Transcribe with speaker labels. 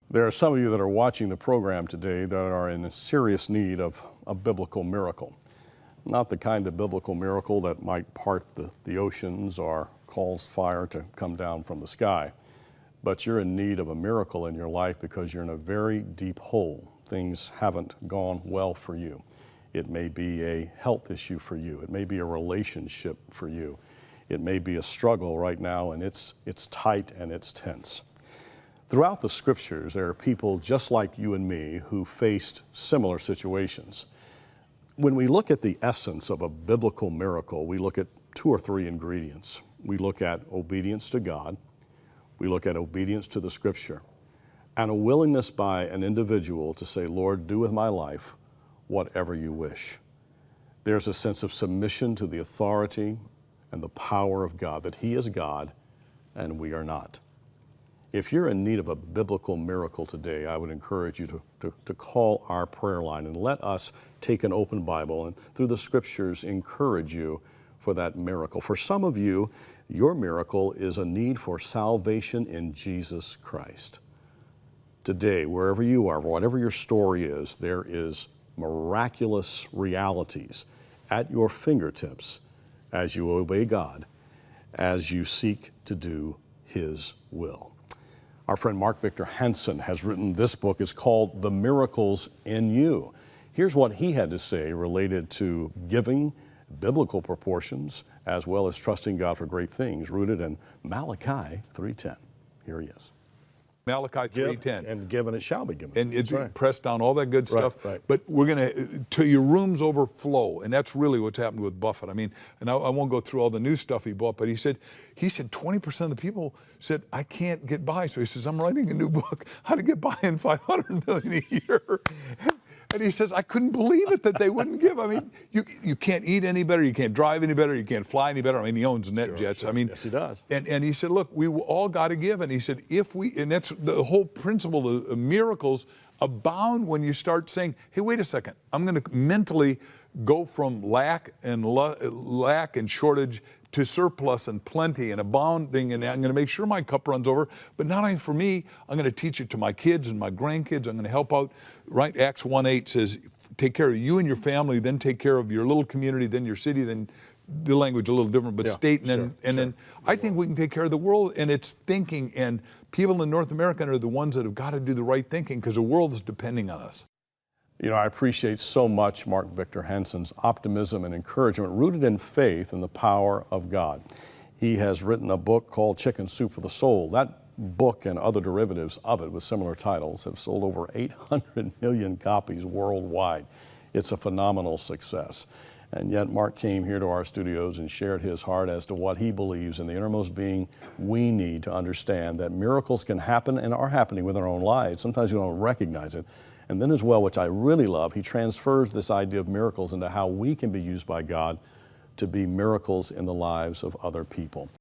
Speaker 1: There are some of you that are watching the program today that are in serious need of a biblical miracle. Not the kind of biblical miracle that might part the oceans or cause fire to come down from the sky, but you're in need of a miracle in your life because you're in a very deep hole. Things haven't gone well for you. It may be a health issue for you. It may be a relationship for you. It may be a struggle right now, and it's tight and it's tense. Throughout the scriptures, there are people just like you and me who faced similar situations. When we look at the essence of a biblical miracle, we look at two or three ingredients. We look at obedience to God, we look at obedience to the scripture, and a willingness by an individual to say, Lord, do with my life whatever you wish. There's a sense of submission to the authority and the power of God, that He is God and we are not. If you're in need of a biblical miracle today, I would encourage you to call our prayer line and let us take an open Bible and through the scriptures encourage you for that miracle. For some of you, your miracle is a need for salvation in Jesus Christ. Today, wherever you are, whatever your story is, there is miraculous realities at your fingertips as you obey God, as you seek to do His will. Our friend Mark Victor Hansen has written this book. It's called The Miracles in You. Here's what he had to say related to giving, biblical proportions, as well as trusting God for great things, rooted in Malachi 3:10. Here he is.
Speaker 2: Malachi 3:10.
Speaker 1: And given it shall be given.
Speaker 2: And it's
Speaker 1: right.
Speaker 2: pressed down, all that good stuff.
Speaker 1: Right.
Speaker 2: But we're going to, till your rooms overflow. And that's really what's happened with Buffett. I mean, and I won't go through all the new stuff he bought, but he said 20% of the people said, I can't get by. So he says, I'm writing a new book, How to Get By in $500 million a year. And he says, I couldn't believe it that they wouldn't give. I mean, you can't eat any better, you can't drive any better, you can't fly any better. I mean, he owns NetJets.
Speaker 1: Sure.
Speaker 2: I mean,
Speaker 1: yes, he does.
Speaker 2: And he said, look, we all got to give. And he said, and that's the whole principle of miracles abound when you start saying, hey, wait a second, I'm going to mentally go from lack and shortage to surplus and plenty and abounding, and I'm going to make sure my cup runs over. But not only for me, I'm going to teach it to my kids and my grandkids. I'm going to help out. Right? Acts 1:8 says, take care of you and your family, then take care of your little community, then your city, then the language a little different, but state, and then I think we can take care of the world and its thinking. And people in North America are the ones that have got to do the right thinking because the world is depending on us.
Speaker 1: You know, I appreciate so much Mark Victor Hansen's optimism and encouragement rooted in faith and the power of God. He has written a book called Chicken Soup for the Soul. That book and other derivatives of it with similar titles have sold over 800 million copies worldwide. It's a phenomenal success. And yet Mark came here to our studios and shared his heart as to what he believes in the innermost being we need to understand that miracles can happen and are happening within our own lives. Sometimes we don't recognize it. And then as well, which I really love, he transfers this idea of miracles into how we can be used by God to be miracles in the lives of other people.